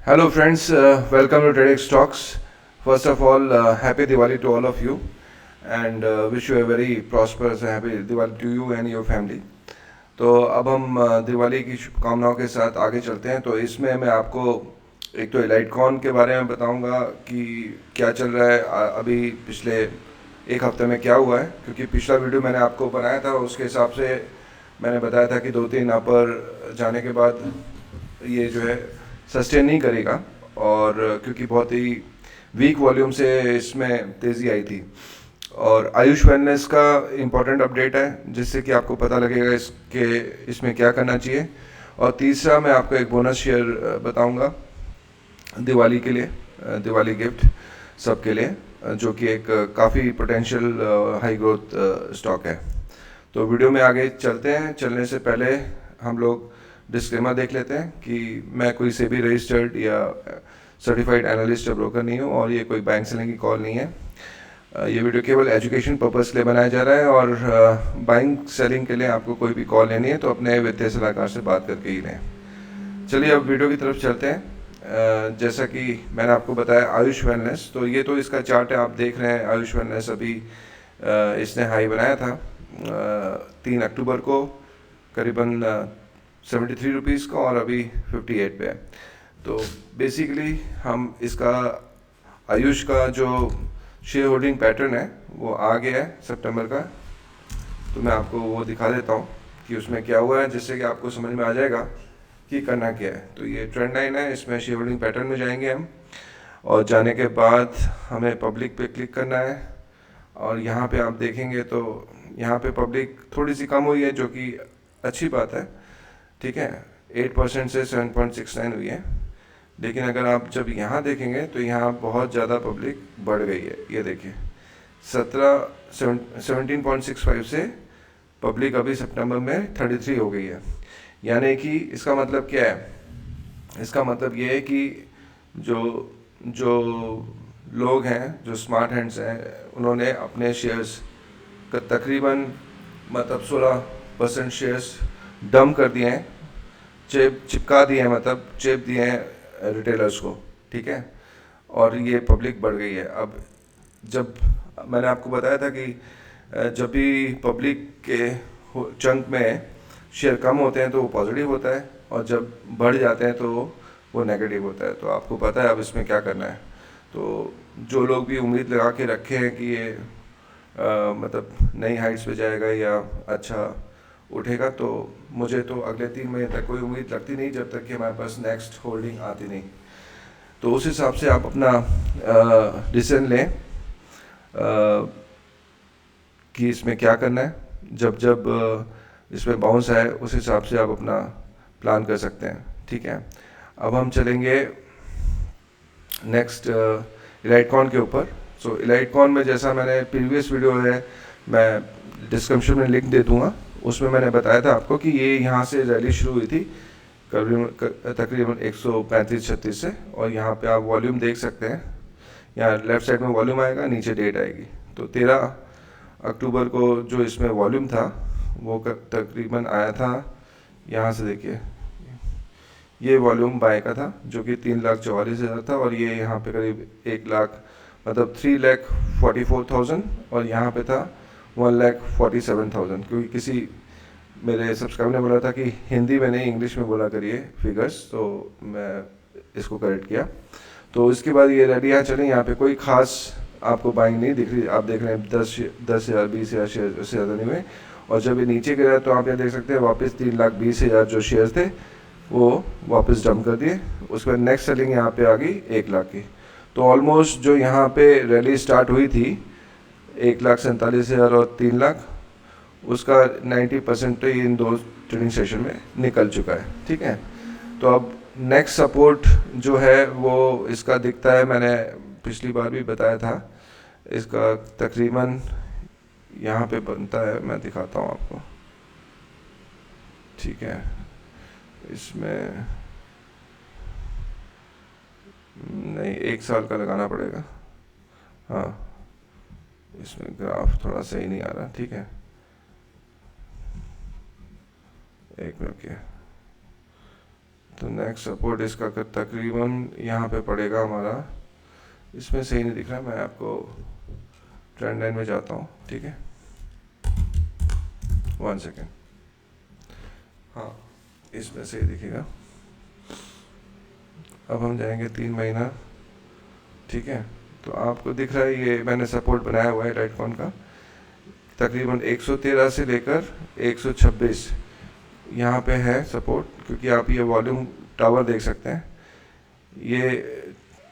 Hello friends, welcome to TEDx Talks. First of all, happy Diwali to all of you and wish you a very prosperous and happy Diwali to you and your family. तो अब हम दिवाली की शुभकामनाओं के साथ आगे चलते हैं। तो इसमें मैं आपको एक तो एलाइटकॉन के बारे में बताऊंगा कि क्या चल रहा है अभी पिछले एक हफ्ते में क्या हुआ है, क्योंकि पिछला वीडियो मैंने आपको बनाया था उसके हिसाब से मैंने बताया था कि 2-3 अपर जाने के बाद ये जो है सस्टेन नहीं करेगा, और क्योंकि बहुत ही वीक वॉल्यूम से इसमें तेज़ी आई थी। और आयुष वेलनेस का इम्पोर्टेंट अपडेट है जिससे कि आपको पता लगेगा इसमें क्या करना चाहिए। और तीसरा मैं आपको एक बोनस शेयर बताऊंगा दिवाली के लिए, दिवाली गिफ्ट सबके लिए, जो कि एक काफ़ी पोटेंशियल हाई ग्रोथ स्टॉक है। तो वीडियो में आगे चलते हैं। चलने से पहले हम लोग डिस्क्लेमर देख लेते हैं कि मैं कोई से भी रजिस्टर्ड या सर्टिफाइड एनालिस्ट या ब्रोकर नहीं हूँ और ये कोई बैंक सेलिंग की कॉल नहीं है। ये वीडियो केवल एजुकेशन पर्पस के लिए बनाया जा रहा है और बाइंग सेलिंग के लिए आपको कोई भी कॉल लेनी है तो अपने वित्तीय सलाहकार से बात करके ही लें। चलिए अब वीडियो की तरफ चलते हैं। जैसा कि मैंने आपको बताया आयुष वेलनेस, तो ये तो इसका चार्ट है, आप देख रहे हैं। आयुष वेलनेस अभी इसने हाई बनाया था 3 अक्टूबर को करीबन 73 रुपीज़ का, और अभी 58 पे है। तो बेसिकली हम इसका आयुष का जो शेयर होल्डिंग पैटर्न है वो आ गया है सितंबर का, तो मैं आपको वो दिखा देता हूँ कि उसमें क्या हुआ है, जिससे कि आपको समझ में आ जाएगा कि करना क्या है। तो ये ट्रेंड लाइन है, इसमें शेयर होल्डिंग पैटर्न में जाएंगे हम, और जाने के बाद हमें पब्लिक पे क्लिक करना है। और यहाँ पे आप देखेंगे तो यहाँ पे पब्लिक थोड़ी सी कम हुई है, जो कि अच्छी बात है, ठीक है। 8% से 7.69 हुई है। लेकिन अगर आप जब यहाँ देखेंगे तो यहाँ बहुत ज़्यादा पब्लिक बढ़ गई है। ये देखिए 17.65 से पब्लिक अभी सितंबर में 33 हो गई है। यानी कि इसका मतलब क्या है? इसका मतलब ये है कि जो जो लोग हैं, जो स्मार्ट हैंड्स हैं, उन्होंने अपने शेयर्स का तकरीबन मतलब 16% शेयर्स डंप कर दिए हैं, चिपका दिए हैं, मतलब चेप दिए हैं रिटेलर्स को, ठीक है। और ये पब्लिक बढ़ गई है। अब जब मैंने आपको बताया था कि जब भी पब्लिक के चंक में शेयर कम होते हैं तो वो पॉजिटिव होता है, और जब बढ़ जाते हैं तो वो नेगेटिव होता है। तो आपको पता है अब इसमें क्या करना है। तो जो लोग भी उम्मीद लगा के रखे हैं कि ये मतलब नई हाइट्स पे जाएगा या अच्छा उठेगा, तो मुझे तो अगले 3 महीने तक कोई उम्मीद लगती नहीं जब तक कि हमारे पास नेक्स्ट होल्डिंग आती नहीं। तो उस हिसाब से आप अपना डिसीजन लें कि इसमें क्या करना है। जब जब इसमें बाउंस आए उस हिसाब से आप अपना प्लान कर सकते हैं, ठीक है। अब हम चलेंगे नेक्स्ट इलाइटकॉन के ऊपर। सो इलाइटकॉन में जैसा मैंने प्रीवियस वीडियो है, मैं डिस्क्रिप्शन में लिंक दे दूंगा, उसमें मैंने बताया था आपको कि ये यहाँ से रैली शुरू हुई थी तकरीबन 135-36 से, और यहाँ पे आप वॉल्यूम देख सकते हैं। यहाँ लेफ्ट साइड में वॉल्यूम आएगा, नीचे डेट आएगी। तो 13 अक्टूबर को जो इसमें वॉल्यूम था वो तकरीबन आया था, यहाँ से देखिए ये वॉल्यूम बाय का था जो कि 3,44,000 था, और ये यहाँ पे करीब 1 लाख मतलब 3,44,000, और यहाँ पे था 1,47,000। क्योंकि किसी मेरे सब्सक्राइबर ने बोला था कि हिंदी में नहीं इंग्लिश में बोला करिए फिगर्स, तो मैं इसको करेक्ट किया। तो इसके बाद ये रेडी यहाँ चले, यहाँ पे कोई खास आपको बाइंग नहीं दिख रही। आप देख रहे हैं 10,000 20,000 शेयर से ज़्यादा नहीं हुए। और जब ये नीचे गिरा तो आप यहाँ देख सकते हैं वापस 3,20,000 जो शेयर थे वो वापस डंप कर दिए। उसके बाद नेक्स्ट सेलिंग यहाँ पे आ गई 1 लाख की। तो ऑलमोस्ट जो यहाँ पे रैली स्टार्ट हुई थी 1,47,000 और 3 लाख, उसका 90% तो इन 2 ट्रेडिंग सेशन में निकल चुका है, ठीक है। तो अब नेक्स्ट सपोर्ट जो है वो इसका दिखता है, मैंने पिछली बार भी बताया था, इसका तकरीबन यहाँ पे बनता है, मैं दिखाता हूँ आपको, ठीक है। इसमें नहीं, 1 साल का लगाना पड़ेगा। हाँ, इसमें ग्राफ थोड़ा सही नहीं आ रहा, ठीक है, 1 मिनट के। तो नेक्स्ट सपोर्ट इसका तकरीबन यहाँ पे पड़ेगा हमारा, इसमें सही नहीं दिख रहा, मैं आपको ट्रेंड लाइन में जाता हूँ, ठीक है, 1 सेकेंड, हाँ इसमें सही दिखेगा। अब हम जाएंगे 3 महीना, ठीक है, तो आपको दिख रहा है ये मैंने सपोर्ट बनाया हुआ है लाइटकॉन का, तकरीबन 113 से लेकर 126 यहाँ पे है सपोर्ट, क्योंकि आप ये वॉल्यूम टावर देख सकते हैं, ये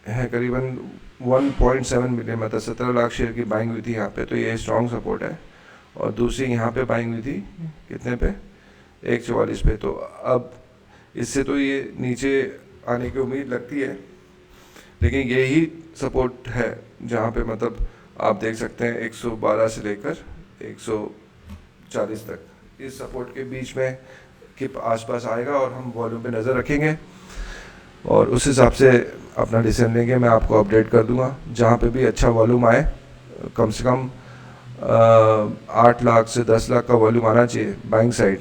है करीबन 1.7 मिलियन, मतलब 17 लाख शेयर की बाइंग हुई थी यहाँ पे, तो ये स्ट्रॉन्ग सपोर्ट है। और दूसरी यहाँ पे बाइंग हुई थी कितने पे, 144 पे, तो अब इससे तो ये नीचे आने की उम्मीद लगती है, लेकिन यही सपोर्ट है जहाँ पे मतलब आप देख सकते हैं 112 से लेकर 140 तक, इस सपोर्ट के बीच में के आसपास आएगा और हम वॉल्यूम पे नज़र रखेंगे और उस हिसाब से अपना डिसीजन लेंगे। मैं आपको अपडेट कर दूंगा, जहाँ पे भी अच्छा वॉल्यूम आए, कम से कम 8 लाख से 10 लाख का वॉल्यूम आना चाहिए बाइंग साइड,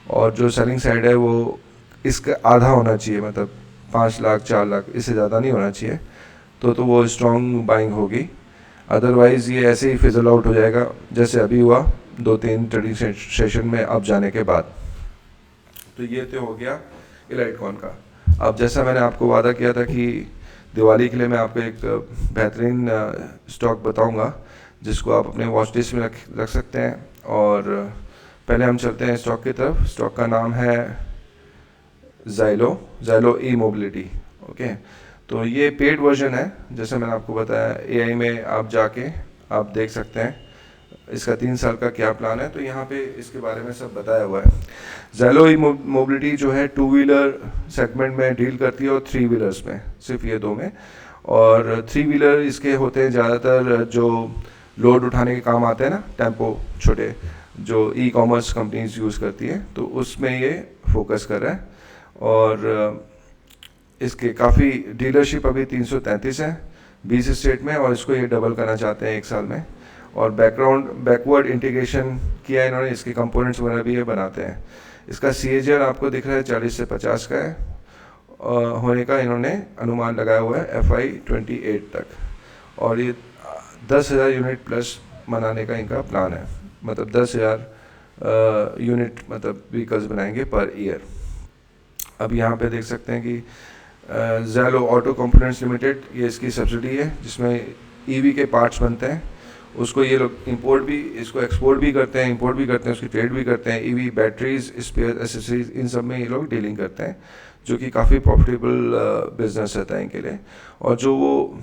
और जो सेलिंग साइड है वो इसका आधा होना चाहिए, मतलब 5 लाख 4 लाख, इससे ज़्यादा नहीं होना चाहिए, तो वो स्ट्रॉन्ग बाइंग होगी। अदरवाइज़ ये ऐसे ही फिजल आउट हो जाएगा, जैसे अभी हुआ 2-3 ट्रेडिंग सेशन में अब जाने के बाद। तो ये तो हो गया इलाइटकॉन का। अब जैसा मैंने आपको वादा किया था कि दिवाली के लिए मैं आपको एक बेहतरीन स्टॉक बताऊंगा जिसको आप अपने वॉच लिस्ट में रख सकते हैं। और पहले हम चलते हैं स्टॉक की तरफ। स्टॉक का नाम है ज़ाइलो ई मोबिलिटी। ओके, तो ये पेड वर्जन है, जैसे मैंने आपको बताया, एआई में आप जाके आप देख सकते हैं इसका 3 साल का क्या प्लान है, तो यहाँ पे इसके बारे में सब बताया हुआ है। ज़ाइलो ई मोबिलिटी जो है 2 व्हीलर सेगमेंट में डील करती है और 3 व्हीलर्स में, सिर्फ ये 2 में। और 3 व्हीलर इसके होते हैं ज़्यादातर जो लोड उठाने के काम आते हैं ना, टेम्पो छोटे जो ई कॉमर्स कंपनीज यूज़ करती है, तो उसमें ये फोकस कर रहा है। और इसके काफ़ी डीलरशिप अभी 333 है 20 स्टेट में, और इसको ये डबल करना चाहते हैं 1 साल में। और बैकवर्ड इंटीग्रेशन किया है इन्होंने, इसके कंपोनेंट्स वगैरह भी ये बनाते हैं। इसका CAGR आपको दिख रहा है 40 से 50 का है, होने का इन्होंने अनुमान लगाया हुआ है FY 28 तक। और ये 10,000 यूनिट प्लस बनाने का इनका प्लान है, मतलब 10,000 यूनिट मतलब व्हीकल्स बनाएंगे पर ईयर। अब यहाँ पे देख सकते हैं कि ज़ाइलो ऑटो कंपोनेंट्स लिमिटेड, ये इसकी सब्सिडी है जिसमें EV के पार्ट्स बनते हैं। उसको ये लोग इंपोर्ट भी, इसको एक्सपोर्ट भी करते हैं, इंपोर्ट भी करते हैं, उसकी ट्रेड भी करते हैं। EV बैटरीज, स्पेयर, एसेसरीज, इन सब में ये लोग डीलिंग करते हैं, जो कि काफ़ी प्रॉफिटेबल बिजनेस रहता है इनके लिए। और जो वो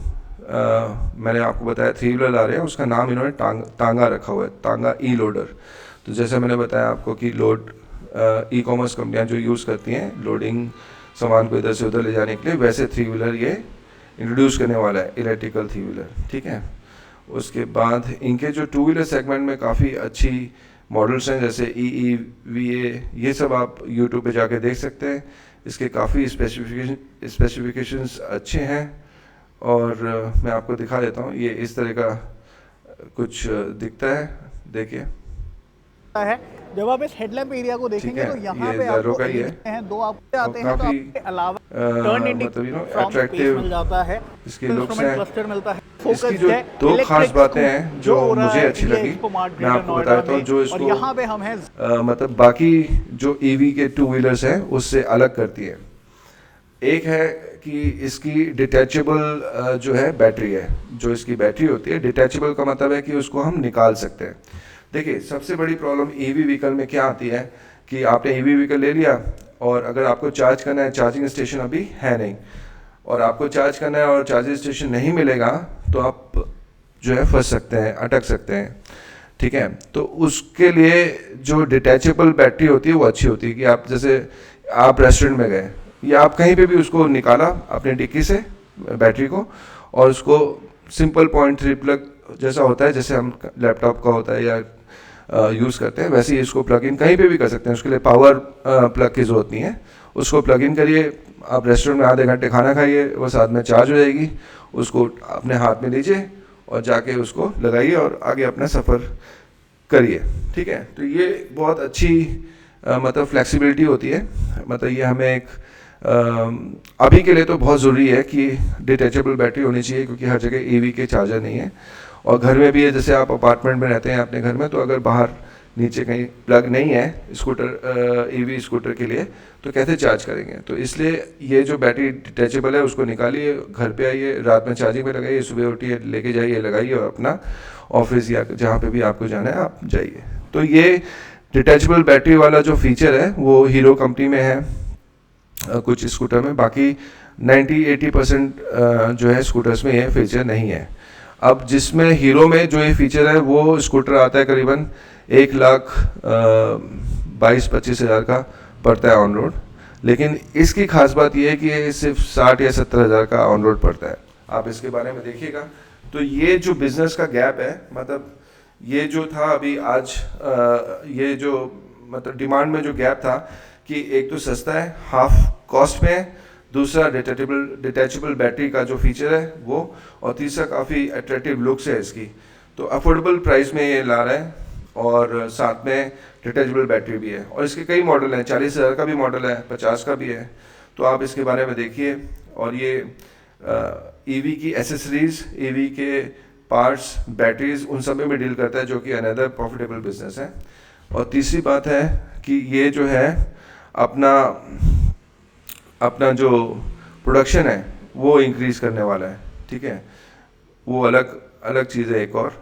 मैंने आपको बताया 3 व्हीलर ला रहे हैं, उसका नाम इन्होंने तांगा रखा हुआ है, तांगा ई लोडर। तो जैसे मैंने बताया आपको कि लोड ई कॉमर्स कंपनियाँ जो यूज़ करती हैं लोडिंग सामान को इधर से उधर ले जाने के लिए, वैसे 3 व्हीलर ये इंट्रोड्यूस करने वाला है, इलेक्ट्रिकल 3 व्हीलर, ठीक है। उसके बाद इनके जो 2 व्हीलर सेगमेंट में काफ़ी अच्छी मॉडल्स हैं, जैसे EE-VA, ये सब आप यूट्यूब पे जाके देख सकते हैं। इसके काफ़ी स्पेसिफिकेशंस अच्छे हैं, और मैं आपको दिखा देता हूँ। ये इस तरह का कुछ दिखता है, देखिए है। जब आप इस हेडलैम्प एरिया को देखेंगे तो यहाँ पे आपको का हैं, 2 आपको आते हैं, तो आपके अलावा टर्न इंडिकेटर मिल जाता है, इसके लुक्स हैं, क्लस्टर मिलता है। इसकी जो 2 खास बातें हैं जो मुझे अच्छी लगी, मैं आपको बताता हूँ, जो इसको यहाँ पे हम हैं मतलब बाकी जो EV के 2 व्हीलर्स हैं उससे अलग करती है। एक है कि इसकी डिटैचेबल जो है बैटरी है, जो इसकी बैटरी होती है, डिटैचेबल का मतलब है कि उसको हम निकाल सकते हैं। देखिए, सबसे बड़ी प्रॉब्लम EV व्हीकल में क्या आती है कि आपने EV व्हीकल ले लिया और अगर आपको चार्ज करना है, चार्जिंग स्टेशन अभी है नहीं, और आपको चार्ज करना है और चार्जिंग स्टेशन नहीं मिलेगा, तो आप जो है फंस सकते हैं, अटक सकते हैं, ठीक है। तो उसके लिए जो डिटैचेबल बैटरी होती है वो अच्छी होती है, कि आप जैसे आप रेस्टोरेंट में गए या आप कहीं पे भी उसको निकाला अपने डिक्की से बैटरी को, और उसको सिंपल 0.3 प्लग जैसा होता है, जैसे हम लैपटॉप का होता है या यूज़ करते हैं, वैसे ही इसको प्लग इन कहीं पे भी कर सकते हैं। उसके लिए पावर प्लग की ज़रूरत नहीं है। उसको प्लग इन करिए, आप रेस्टोरेंट में आधे घंटे खाना खाइए, वो साथ में चार्ज हो जाएगी, उसको अपने हाथ में लीजिए और जाके उसको लगाइए और आगे अपना सफ़र करिए, ठीक है। तो ये बहुत अच्छी मतलब फ्लेक्सिबिलिटी होती है, मतलब ये हमें एक अभी के लिए तो बहुत ज़रूरी है कि डिटैचेबल बैटरी होनी चाहिए, क्योंकि हर जगह ईवी के चार्जर नहीं है। और घर में भी है, जैसे आप अपार्टमेंट में रहते हैं अपने घर में, तो अगर बाहर नीचे कहीं प्लग नहीं है स्कूटर ईवी स्कूटर के लिए, तो कैसे चार्ज करेंगे? तो इसलिए ये जो बैटरी डिटैचेबल है उसको निकालिए, घर पे आइए, रात में चार्जिंग पे लगाइए, सुबह उठिए लेके जाइए, लगाइए और अपना ऑफिस या जहाँ पे भी आपको जाना है आप जाइए। तो ये डिटैचेबल बैटरी वाला जो फीचर है वो हीरो कंपनी में है कुछ स्कूटर में, बाकी 90-80% जो है स्कूटर्स में ये फीचर नहीं है। अब जिसमें हीरो में जो ये फीचर है वो स्कूटर आता है करीबन 1,22-25 हज़ार का पड़ता है ऑन रोड, लेकिन इसकी खास बात ये है कि ये सिर्फ 60 या 70 हज़ार का ऑन रोड पड़ता है। आप इसके बारे में देखिएगा। तो ये जो बिजनेस का गैप है, मतलब ये जो था अभी आज ये जो मतलब डिमांड में जो गैप था कि एक तो सस्ता है, हाफ कॉस्ट में है, दूसरा डिटैचेबल बैटरी का जो फीचर है वो, और तीसरा काफ़ी अट्रैक्टिव लुक्स है इसकी, तो अफोर्डेबल प्राइस में ये ला रहा है, और साथ में डिटैचेबल बैटरी भी है। और इसके कई मॉडल हैं, 40 हज़ार का भी मॉडल है, 50 का भी है। तो आप इसके बारे में देखिए। और ये ईवी की एसेसरीज, ईवी के पार्ट्स, बैटरीज, उन सब में भी डील करता है, जो कि अनदर प्रॉफिटेबल बिजनेस है। और तीसरी बात है कि ये जो है अपना जो प्रोडक्शन है वो इंक्रीज़ करने वाला है, ठीक है। वो अलग चीज़ है एक और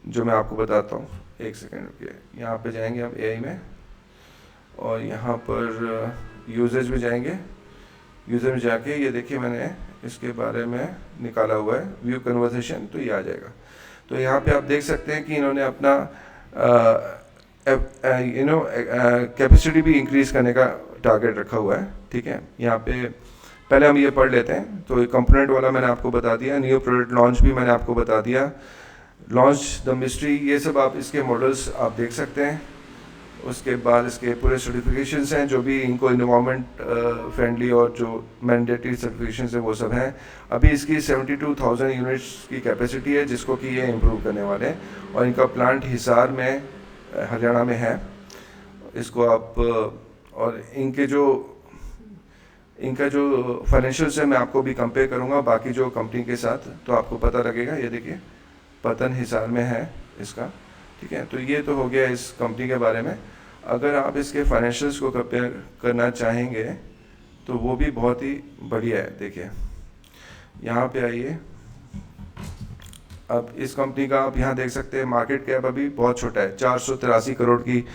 जो मैं आपको बताता हूँ। एक सेकेंड रुकिए, यहाँ पे जाएंगे हम एआई में, और यहाँ पर यूजेज में जाएंगे। यूजर में जाके ये देखिए मैंने इसके बारे में निकाला हुआ है व्यू कन्वर्सेशन, तो ये आ जाएगा। तो यहाँ पे आप देख सकते हैं कि इन्होंने अपना कैपेसिटी भी इंक्रीज़ करने का टारगेट रखा हुआ है, ठीक है। यहाँ पे पहले हम ये पढ़ लेते हैं। तो ये कंपोनेंट वाला मैंने आपको बता दिया, न्यू प्रोडक्ट लॉन्च भी मैंने आपको बता दिया, लॉन्च द मिस्ट्री, ये सब आप इसके मॉडल्स आप देख सकते हैं। उसके बाद इसके पूरे सर्टिफिकेशंस हैं, जो भी इनको इन्वायरमेंट फ्रेंडली और जो मैंडेटरी सर्टिफिकेशंस हैं वो सब हैं। अभी इसकी 72,000 यूनिट्स की कैपेसिटी है, जिसको कि ये इम्प्रूव करने वाले हैं। और इनका प्लांट हिसार में हरियाणा में है। इसको आप और इनका जो फाइनेंशियल्स है मैं आपको भी कंपेयर करूंगा बाकी जो कंपनी के साथ, तो आपको पता लगेगा। ये देखिए पतन हिसार में है इसका, ठीक है। तो ये तो हो गया इस कंपनी के बारे में। अगर आप इसके फाइनेंशियल्स को कंपेयर करना चाहेंगे तो वो भी बहुत ही बढ़िया है। देखिए यहाँ पे आइए, अब इस कंपनी का आप यहाँ देख सकते हैं मार्केट कैप अभी बहुत छोटा है, 483 करोड़ की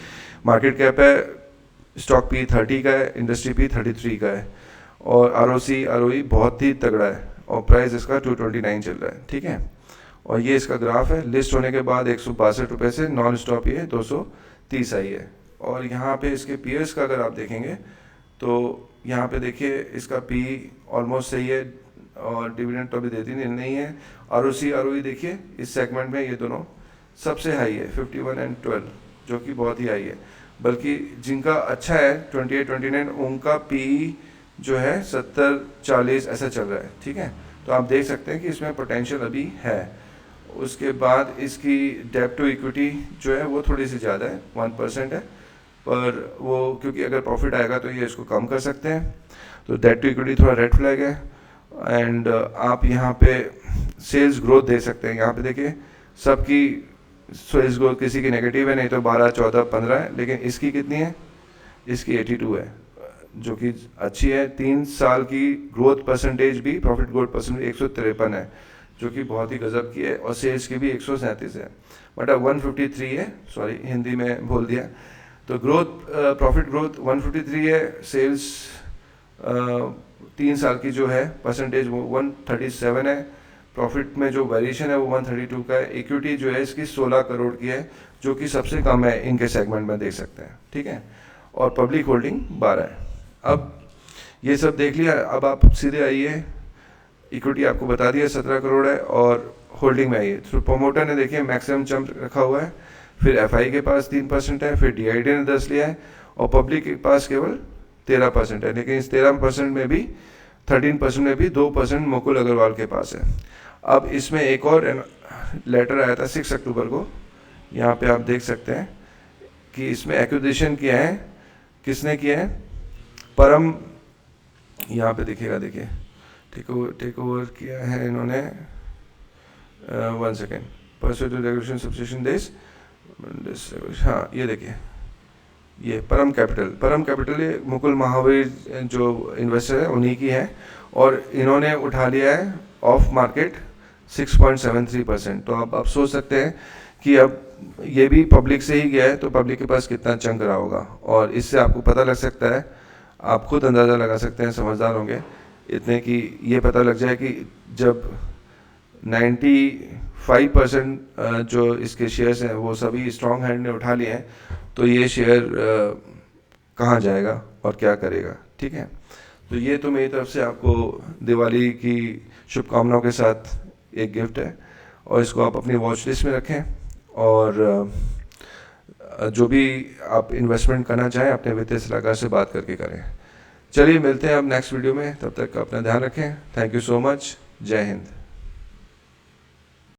मार्केट कैप है। स्टॉक पी 30 का है, इंडस्ट्री पी 33 का है, और ROE बहुत ही तगड़ा है, और प्राइस इसका 229 चल रहा है, ठीक है। और ये इसका ग्राफ है, लिस्ट होने के बाद 162 रुपये से नॉन स्टॉप ये 230 आई है। और यहाँ पे इसके पीयर्स का अगर आप देखेंगे तो यहाँ पे देखिए इसका पी ऑलमोस्ट सही है, और डिविडेंड तो अभी देती नहीं है। ROE देखिए इस सेगमेंट में ये दोनों सबसे हाई है, 51 और 12, जो कि बहुत ही हाई है। बल्कि जिनका अच्छा है 28-29, उनका पी जो है 70-40 ऐसा चल रहा है, ठीक है। तो आप देख सकते हैं कि इसमें पोटेंशियल अभी है। उसके बाद इसकी डेब्ट टू इक्विटी जो है वो थोड़ी सी ज़्यादा है, 1% है, पर वो क्योंकि अगर प्रॉफिट आएगा तो ये इसको कम कर सकते हैं। तो डेब्ट टू इक्विटी थोड़ा रेड फ्लैग है। एंड आप यहाँ पे सेल्स ग्रोथ दे सकते हैं। यहाँ पे देखिए सबकी सेल्स ग्रोथ किसी की नेगेटिव है, नहीं तो 12, 14, 15 है, लेकिन इसकी कितनी है? इसकी 82 है, जो कि अच्छी है। 3 साल की ग्रोथ परसेंटेज भी, प्रॉफिट ग्रोथ परसेंटेज 153 है, जो कि बहुत ही गजब की है। और सेल्स की भी 137 है, बट अब 153 है, सॉरी हिंदी में बोल दिया। तो ग्रोथ प्रॉफिट ग्रोथ 153 है, सेल्स 3 साल की जो है परसेंटेज वो 137 है, प्रॉफिट में जो वेरिएशन है वो 132 का है। इक्विटी जो है इसकी 16 करोड़ की है, जो कि सबसे कम है इनके सेगमेंट में, देख सकते हैं, ठीक है। और पब्लिक होल्डिंग 12 है। अब ये सब देख लिया, अब आप सीधे आइए, इक्विटी आपको बता दिया 17 करोड़ है, और होल्डिंग में आइए। तो प्रोमोटर ने देखिए मैक्सिमम चंप रखा हुआ है, फिर FI के पास 3% है, फिर DID ने 10 लिया है, और पब्लिक के पास केवल 13% है। लेकिन इस 13% में भी 13% में भी 2% मुकुल अग्रवाल के पास है। अब इसमें एक और लेटर आया था 6 अक्टूबर को, यहाँ पे आप देख सकते हैं कि इसमें एक्विजिशन किया है, किसने किया है? परम यहाँ पे दिखेगा, देखिए टेक ओवर किया है इन्होंने, 1 सेकेंड, परसों टू रेगुलेशन सब्सक्रिप्शन डेज, हाँ ये देखिए, ये परम कैपिटल ये मुकुल महावीर जो इन्वेस्टर है उन्हीं की है, और इन्होंने उठा लिया है ऑफ मार्केट 6.73%। तो आप सोच सकते हैं कि अब ये भी पब्लिक से ही गया है, तो पब्लिक के पास कितना चंक रहा होगा, और इससे आपको पता लग सकता है, आप खुद अंदाज़ा लगा सकते हैं, समझदार होंगे इतने कि ये पता लग जाए कि जब 95% जो इसके शेयर्स हैं वो सभी स्ट्रॉन्ग हैंड ने उठा लिए हैं, तो ये शेयर कहाँ जाएगा और क्या करेगा। ठीक है, तो ये तो मेरी तरफ से आपको दिवाली की शुभकामनाओं के साथ एक गिफ्ट है, और इसको आप अपनी वॉच लिस्ट में रखें, और जो भी आप इन्वेस्टमेंट करना चाहें अपने वित्तीय सलाहकार से बात करके करें। चलिए मिलते हैं अब नेक्स्ट वीडियो में, तब तक अपना ध्यान रखें। थैंक यू सो मच, जय हिंद।